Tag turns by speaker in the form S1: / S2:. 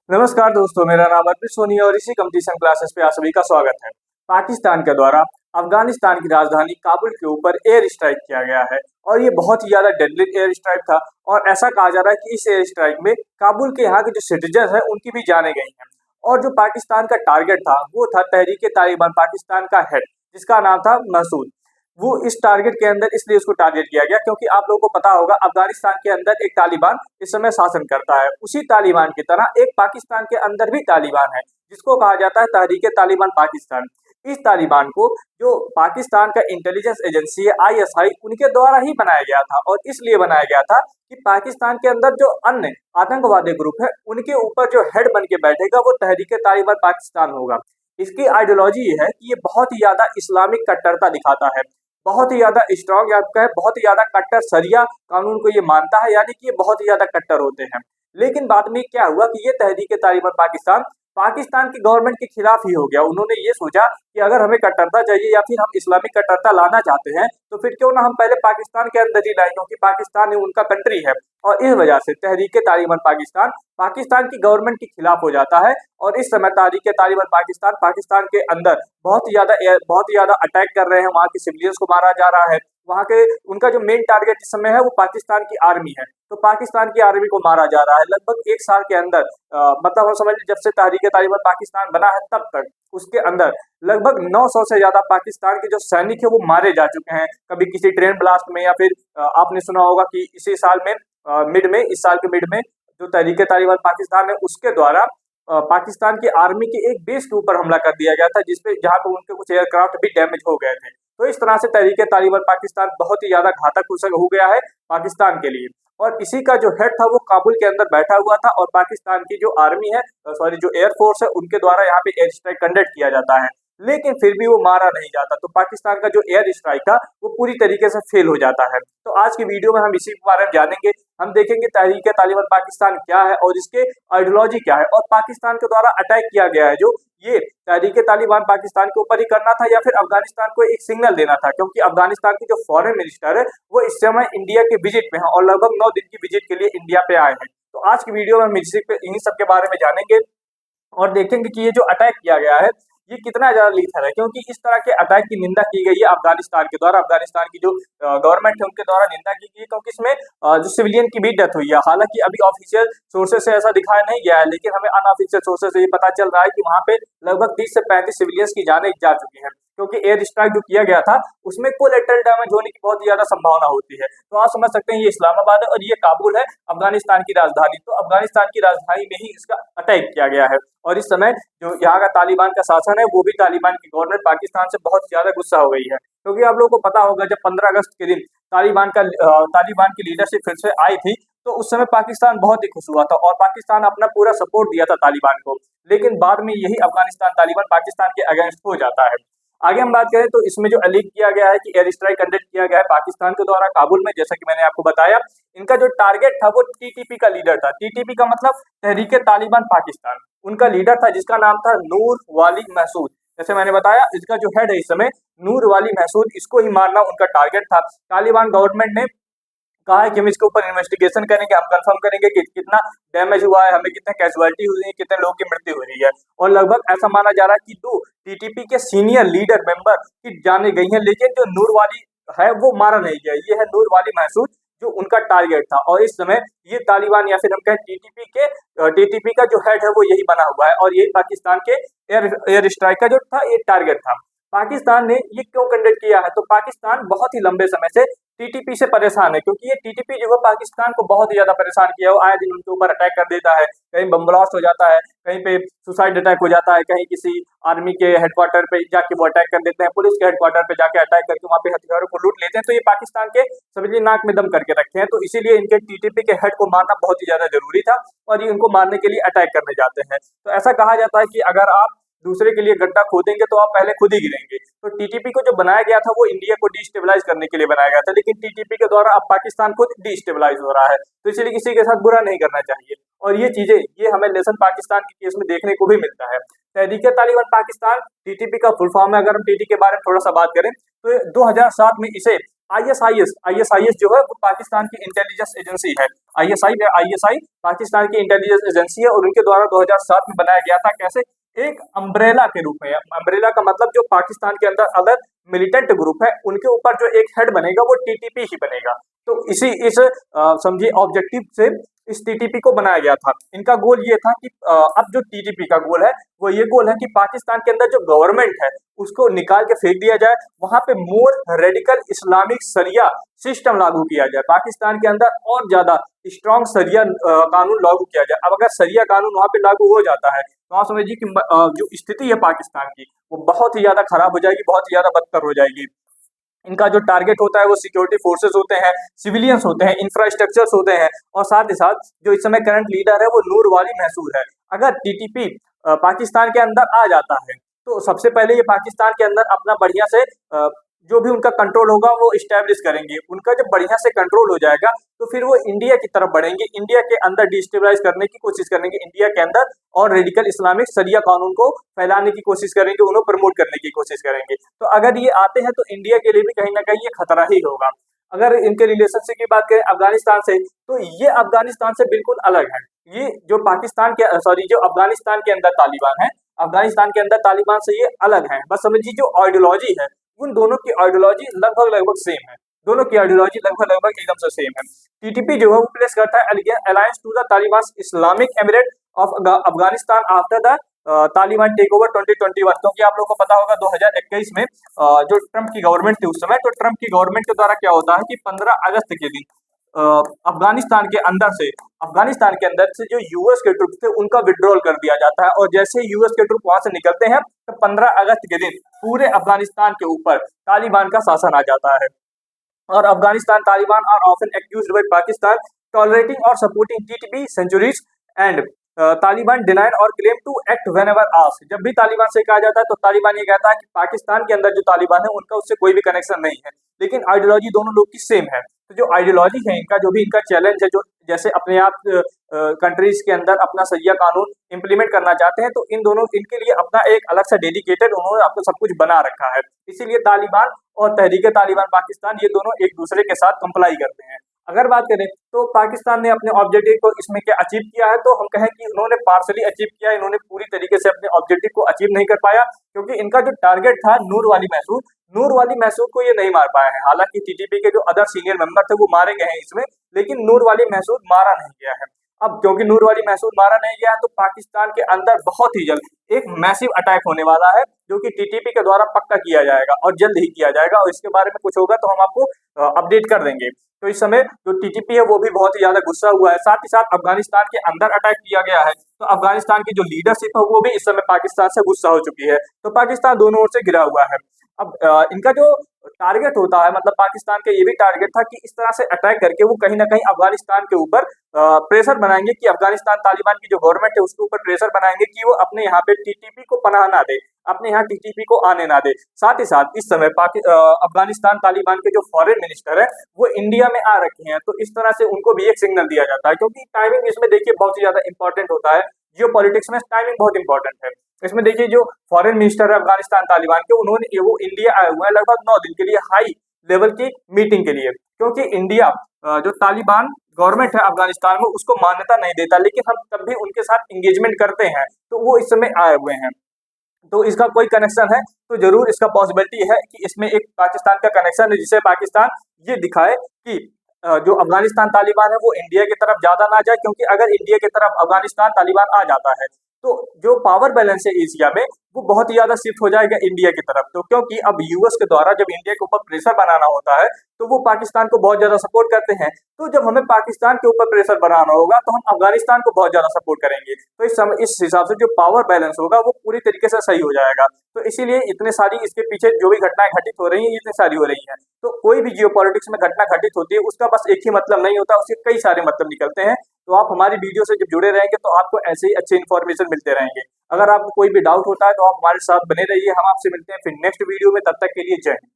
S1: नमस्कार दोस्तों, मेरा नाम अर्पित सोनी है और इसी कंपटीशन क्लासेस पे आप सभी का स्वागत है। पाकिस्तान के द्वारा अफगानिस्तान की राजधानी काबुल के ऊपर एयर स्ट्राइक किया गया है और ये बहुत ही ज्यादा डेडली एयर स्ट्राइक था और ऐसा कहा जा रहा है कि इस एयर स्ट्राइक में काबुल के यहाँ के जो सिटीजन है उनकी भी जाने गई हैं। और जो पाकिस्तान का टारगेट था वो था तहरीके तालिबान पाकिस्तान का हेड, जिसका नाम था मसूद। वो इस टारगेट के अंदर इसलिए उसको टारगेट किया गया क्योंकि आप लोगों को पता होगा अफगानिस्तान के अंदर एक तालिबान इस समय शासन करता है। उसी तालिबान की तरह एक पाकिस्तान के अंदर भी तालिबान है जिसको कहा जाता है तहरीके तालिबान पाकिस्तान। इस तालिबान को जो पाकिस्तान का इंटेलिजेंस एजेंसी है आईएसआई उनके द्वारा ही बनाया गया था और इसलिए बनाया गया था कि पाकिस्तान के अंदर जो अन्य आतंकवादी ग्रुप है उनके ऊपर जो हेड बन के बैठेगा वो तहरीके तालिबान पाकिस्तान होगा। इसकी आइडियोलॉजी ये है कि ये बहुत ही ज्यादा इस्लामिक कट्टरता दिखाता है, बहुत ही ज्यादा स्ट्रांग या कहे बहुत ही ज्यादा कट्टर शरिया कानून को ये मानता है, यानी कि ये बहुत ही ज्यादा कट्टर होते हैं। लेकिन बाद में क्या हुआ कि ये तहरीके तालिबान पाकिस्तान पाकिस्तान की गवर्नमेंट के खिलाफ ही हो गया। उन्होंने ये सोचा कि अगर हमें कट्टरता चाहिए या फिर हम इस्लामिक कट्टरता लाना चाहते हैं तो फिर क्यों ना हम पहले पाकिस्तान के अंदर ही लाए, क्योंकि पाकिस्तान ही उनका कंट्री है। और इस वजह से तहरीके तालिबान पाकिस्तान पाकिस्तान की गवर्नमेंट के खिलाफ हो जाता है और इस समय तहरीके तालिबान पाकिस्तान पाकिस्तान के अंदर बहुत ही ज्यादा अटैक कर रहे हैं, वहाँ के सिविलियंस को मारा जा रहा है। वहाँ के उनका जो मेन टारगेट इस समय है वो पाकिस्तान की आर्मी है, तो पाकिस्तान की आर्मी को मारा जा रहा है। लगभग एक साल के अंदर मतलब हम समझ लीजिए जब से तहरीके तालिबान पाकिस्तान बना है तब तक उसके अंदर लगभग 900 से ज्यादा पाकिस्तान के जो सैनिक है वो मारे जा चुके हैं, कभी किसी ट्रेन ब्लास्ट में या फिर आपने सुना होगा कि इसी साल में इस साल के मिड में जो तहरीके तालिबान पाकिस्तान है उसके द्वारा पाकिस्तान की आर्मी के एक बेस के ऊपर हमला कर दिया गया था, जिसपे जहां पे उनके कुछ एयरक्राफ्ट भी डैमेज हो गए थे। तो इस तरह से तहरीके तालिबान पाकिस्तान बहुत ही ज्यादा घातक हो गया है पाकिस्तान के लिए। और इसी का जो हेड था वो काबुल के अंदर बैठा हुआ था और पाकिस्तान की जो आर्मी है सॉरी जो एयरफोर्स है उनके द्वारा यहाँ पे एयर स्ट्राइक कंडक्ट किया जाता है, लेकिन फिर भी वो मारा नहीं जाता। तो पाकिस्तान का जो एयर स्ट्राइक था वो पूरी तरीके से फेल हो जाता है। तो आज की वीडियो में हम इसी के बारे में जानेंगे। हम देखेंगे तहरीके तालिबान पाकिस्तान क्या है और इसके आइडियोलॉजी क्या है और पाकिस्तान के द्वारा अटैक किया गया है जो ये तहरीके तालिबान पाकिस्तान के ऊपर ही करना था या फिर अफगानिस्तान को एक सिग्नल देना था, क्योंकि अफगानिस्तान की जो फॉरेन मिनिस्टर है वो इस समय इंडिया के विजिट पे हैं और लगभग 9 दिन की विजिट के लिए इंडिया पे आए हैं। तो आज की वीडियो में हम इन्हीं सब के बारे में जानेंगे और देखेंगे कि ये जो अटैक किया गया है ये कितना ज्यादा लीथल है, क्योंकि इस तरह के अटैक की निंदा की गई है अफगानिस्तान के द्वारा। अफगानिस्तान की जो गवर्नमेंट है उनके द्वारा निंदा की गई है, क्योंकि इसमें जो सिविलियन की भी डेथ हुई है। हालांकि अभी ऑफिशियल सोर्सेज से ऐसा दिखाया नहीं गया है, लेकिन हमें अनऑफिशियल सोर्सेज से ये पता चल रहा है कि वहां पे लगभग 30 से 35 सिविलियंस की जानें जा चुकी हैं, क्योंकि एयर स्ट्राइक जो किया गया था उसमें कोलेटरल डैमेज होने की बहुत ज्यादा संभावना होती है। तो आप समझ सकते हैं ये इस्लामाबाद है और ये काबुल है अफगानिस्तान की राजधानी। तो अफगानिस्तान की राजधानी में ही इसका अटैक किया गया है और इस समय जो यहाँ का तालिबान का शासन है वो भी तालिबान की गवर्नमेंट पाकिस्तान से बहुत ज्यादा गुस्सा हो गई है, क्योंकि आप लोगों को पता होगा जब 15 अगस्त के दिन तालिबान की लीडरशिप फिर से आई थी तो उस समय पाकिस्तान बहुत ही खुश हुआ था और पाकिस्तान अपना पूरा सपोर्ट दिया था तालिबान को। लेकिन बाद में यही अफगानिस्तान तालिबान पाकिस्तान के अगेंस्ट हो जाता है। आगे हम बात करें तो इसमें जो अलीग किया गया है कि एयर स्ट्राइक कंडक्ट किया गया है पाकिस्तान के द्वारा काबुल में, जैसा कि मैंने आपको बताया। इनका जो टारगेट था वो टीटीपी का लीडर था। टीटीपी का मतलब तहरीके तालिबान पाकिस्तान। उनका लीडर था जिसका नाम था नूर वाली महसूद। जैसे मैंने बताया इसका जो हेड है इस समय नूर वाली महसूद, इसको ही मारना उनका टारगेट था। तालिबान गवर्नमेंट ने कहा है कि हम इसके ऊपर इन्वेस्टिगेशन करेंगे, हम कंफर्म करेंगे कि कितना डैमेज हुआ है, हमें कितने कैजुअलिटी हुई है, कितने लोगों की मृत्यु हुई है। और लगभग ऐसा माना जा रहा है कि 2 टीटीपी के सीनियर लीडर मेंबर की जाने गई हैं, लेकिन जो नूर वाली है वो मारा नहीं गया। ये है नूर वाली महसूद जो उनका टारगेट था और इस समय ये तालिबान या फिर हम कहें टीटीपी का जो हेड है वो यही बना हुआ है और यही पाकिस्तान के एयर स्ट्राइक का जो था ये टारगेट था। पाकिस्तान ने ये क्यों कंडक्ट किया है? तो पाकिस्तान बहुत ही लंबे समय से टीटीपी से परेशान है, क्योंकि ये टीटीपी जो है पाकिस्तान को बहुत ही ज्यादा परेशान किया है। आए दिन उनके ऊपर अटैक कर देता है, कहीं बम ब्लास्ट हो जाता है, कहीं पे सुसाइड अटैक हो जाता है, कहीं किसी आर्मी के हेडक्वार्टर पे जाके वो अटैक कर देते हैं, पुलिस के हेडक्वार्टर पे जाके अटैक करके वहाँ पे हथियारों को लूट लेते हैं। तो ये पाकिस्तान के समझिए नाक में दम करके रखे हैं, तो इसीलिए इनके टीटीपी के हेड को मारना बहुत ही ज्यादा जरूरी था और ये उनको मारने के लिए अटैक करने जाते हैं। तो ऐसा कहा जाता है कि अगर आप दूसरे के लिए गड्ढा खोदेंगे तो आप पहले खुद ही गिरेंगे। तो टीटीपी को जो बनाया गया था वो इंडिया को डिस्टेबलाइज करने के लिए बनाया गया था, लेकिन टीटीपी के द्वारा अब पाकिस्तान खुद डिस्टेबलाइज हो रहा है, तो इसलिए किसी के साथ बुरा नहीं करना चाहिए। और ये चीजें ये हमें लेसन पाकिस्तान के केस में देखने को भी मिलता है। तहरीके तालिबान पाकिस्तान टीटीपी का फुल फॉर्म है। अगर हम टीटी के बारे में थोड़ा सा बात करें तो 2007 में इसे आईएसआईएस जो है वो पाकिस्तान की इंटेलिजेंस एजेंसी है। आईएसआई पाकिस्तान की इंटेलिजेंस एजेंसी है और उनके द्वारा 2007 में बनाया गया था। कैसे? एक अम्ब्रेला के रूप में। अम्ब्रेला का मतलब जो पाकिस्तान के अंदर अदर मिलिटेंट ग्रुप है उनके ऊपर जो एक हेड बनेगा वो टीटीपी ही बनेगा। तो इस समझिए ऑब्जेक्टिव से इस टीटीपी को बनाया गया था। इनका गोल ये था कि अब जो टीटीपी का गोल है वो ये गोल है कि पाकिस्तान के अंदर जो गवर्नमेंट है उसको निकाल के फेंक दिया जाए, वहां पे मोर रेडिकल इस्लामिक शरिया सिस्टम लागू किया जाए, पाकिस्तान के अंदर और ज्यादा स्ट्रॉन्ग शरिया कानून लागू किया जाए। अब अगर शरिया कानून वहां पे लागू हो जाता है तो आप समझिए कि जो स्थिति है पाकिस्तान की वो बहुत ही ज्यादा खराब हो जाएगी, बहुत ही ज्यादा बदतर हो जाएगी। इनका जो टारगेट होता है वो सिक्योरिटी फोर्सेस होते हैं, सिविलियंस होते हैं, इंफ्रास्ट्रक्चर्स होते हैं और साथ ही साथ जो इस समय करंट लीडर है वो नूर वाली महसूद है। अगर टीटीपी पाकिस्तान के अंदर आ जाता है तो सबसे पहले ये पाकिस्तान के अंदर अपना बढ़िया से जो भी उनका कंट्रोल होगा वो इस्टेब्लिश करेंगे। उनका जब बढ़िया से कंट्रोल हो जाएगा तो फिर वो इंडिया की तरफ बढ़ेंगे, इंडिया के अंदर डिस्टेबलाइज करने की कोशिश करेंगे, इंडिया के अंदर और रेडिकल इस्लामिक शरिया कानून को फैलाने की कोशिश करेंगे, उन्हें प्रमोट करने की कोशिश करेंगे। तो अगर ये आते हैं तो इंडिया के लिए भी कहीं ना कहीं ये खतरा ही होगा। अगर इनके रिलेशनशिप की बात करें अफगानिस्तान से तो ये अफगानिस्तान से बिल्कुल अलग है। ये जो पाकिस्तान के जो अफगानिस्तान के अंदर तालिबान है, अफगानिस्तान के अंदर तालिबान से ये अलग है। बस समझिए जो आइडियोलॉजी है उन दोनों की आइडियोलॉजी लगभग लगभग सेम है, दोनों की आइडियोलॉजी लगभग लगभग एकदम से सेम है। टीटीपी जो है वो प्लेस करता है alliance to the Taliban Islamic Emirate of Afghanistan after the Taliban takeover 2021। क्योंकि आप लोगों को पता होगा 2021 में जो ट्रंप की गवर्नमेंट थी उस समय, तो ट्रंप की गवर्नमेंट के द्वारा क्या होता है कि 15 अगस्त के दिन अफगानिस्तान के अंदर से जो यूएस के ट्रुप थे उनका विड्रॉल कर दिया जाता है और जैसे यूएस के ट्रुप वहां से निकलते हैं तो 15 अगस्त के दिन पूरे अफगानिस्तान के ऊपर तालिबान का शासन आ जाता है। और Afghanistan Taliban are often accused by Pakistan tolerating और supporting TTP sanctuaries and Taliban denied और claim to act whenever asked. जब भी तालिबान से कहा जाता है तो तालिबान ये कहता है कि पाकिस्तान के अंदर जो तालिबान है उनका उससे कोई भी कनेक्शन नहीं है, लेकिन आइडियोलॉजी दोनों लोग की सेम है। तो जो आइडियोलॉजी है इनका, जो भी इनका चैलेंज है, जो जैसे अपने आप कंट्रीज के अंदर अपना शरिया कानून इम्प्लीमेंट करना चाहते हैं, तो इन दोनों इनके लिए अपना एक अलग सा डेडिकेटेड उन्होंने आपको सब कुछ बना रखा है। इसीलिए तालिबान और तहरीक तालिबान पाकिस्तान ये दोनों एक दूसरे के साथ कंप्लाई करते हैं। अगर बात करें तो पाकिस्तान ने अपने ऑब्जेक्टिव को इसमें क्या अचीव किया है, तो हम कहें कि उन्होंने पार्शली अचीव किया, इन्होंने पूरी तरीके से अपने ऑब्जेक्टिव को अचीव नहीं कर पाया क्योंकि इनका जो टारगेट था नूर वाली महसूद को ये नहीं मार पाए हैं। हालांकि टीटीपी के जो अदर सीनियर मेंबर थे वो मारे गए हैं इसमें, लेकिन नूर वाली महसूद मारा नहीं गया है। अब क्योंकि नूर वाली महसूद मारा नहीं गया है तो पाकिस्तान के अंदर बहुत ही जल्द एक मैसिव अटैक होने वाला है जो कि टीटीपी के द्वारा पक्का किया जाएगा और जल्द ही किया जाएगा और इसके बारे में कुछ होगा तो हम आपको अपडेट कर देंगे। तो इस समय जो टीटीपी है वो भी बहुत ही ज्यादा गुस्सा हुआ है। साथ ही साथ अफगानिस्तान के अंदर अटैक किया गया है तो अफगानिस्तान की जो लीडरशिप है वो भी इस समय पाकिस्तान से गुस्सा हो चुकी है। तो पाकिस्तान दोनों ओर से घिरा हुआ है। अब इनका जो टारगेट होता है, मतलब पाकिस्तान का ये भी टारगेट था कि इस तरह से अटैक करके वो कहीं ना कहीं अफगानिस्तान के ऊपर प्रेशर बनाएंगे कि अफगानिस्तान तालिबान की जो गवर्नमेंट है उसके ऊपर प्रेशर बनाएंगे कि वो अपने यहाँ पे टीटीपी को पनाह ना दे, अपने यहाँ टीटीपी को आने ना दे। साथ ही साथ इस समय अफगानिस्तान तालिबान के जो फॉरेन मिनिस्टर है वो इंडिया में आ रखे हैं, तो इस तरह से उनको भी एक सिग्नल दिया जाता है क्योंकि टाइमिंग इसमें देखिए बहुत ही ज्यादा इंपॉर्टेंट होता है। जियो पॉलिटिक्स में टाइमिंग बहुत इंपॉर्टेंट है। इसमें देखिए जो फॉरेन मिनिस्टर है अफगानिस्तान तालिबान के, उन्होंने वो इंडिया आए हुए हैं लगभग 9 दिन के लिए हाई लेवल की मीटिंग के लिए, क्योंकि इंडिया जो तालिबान गवर्नमेंट है अफगानिस्तान में उसको मान्यता नहीं देता, लेकिन हम तब भी उनके साथ एंगेजमेंट करते हैं, तो वो इस समय आए हुए हैं। तो इसका कोई कनेक्शन है तो जरूर इसका पॉसिबिलिटी है कि इसमें एक पाकिस्तान का कनेक्शन है जिसे पाकिस्तान ये दिखाए कि जो अफगानिस्तान तालिबान है वो इंडिया की तरफ ज्यादा ना जाए, क्योंकि अगर इंडिया की तरफ अफगानिस्तान तालिबान आ जाता है तो जो पावर बैलेंस है एशिया में वो बहुत ही ज्यादा शिफ्ट हो जाएगा इंडिया की तरफ। तो क्योंकि अब यूएस के द्वारा जब इंडिया के ऊपर प्रेशर बनाना होता है तो वो पाकिस्तान को बहुत ज्यादा सपोर्ट करते हैं, तो जब हमें पाकिस्तान के ऊपर प्रेशर बनाना होगा तो हम अफगानिस्तान को बहुत ज्यादा सपोर्ट करेंगे। तो इस हिसाब से जो पावर बैलेंस होगा वो पूरी तरीके से सही हो जाएगा। तो इसीलिए इतने सारी इसके पीछे जो भी घटनाएं घटित हो रही है इतनी सारी हो रही है। तो कोई भी जियोपॉलिटिक्स में घटना घटित होती है उसका बस एक ही मतलब नहीं होता, उसके कई सारे मतलब निकलते हैं। तो आप हमारी वीडियो से जब जुड़े रहेंगे तो आपको ऐसे ही अच्छे इन्फॉर्मेशन मिलते रहेंगे। अगर आपको कोई भी डाउट होता है तो आप हमारे साथ बने रहिए। हम आपसे मिलते हैं फिर नेक्स्ट वीडियो में, तब तक के लिए जय हिंद।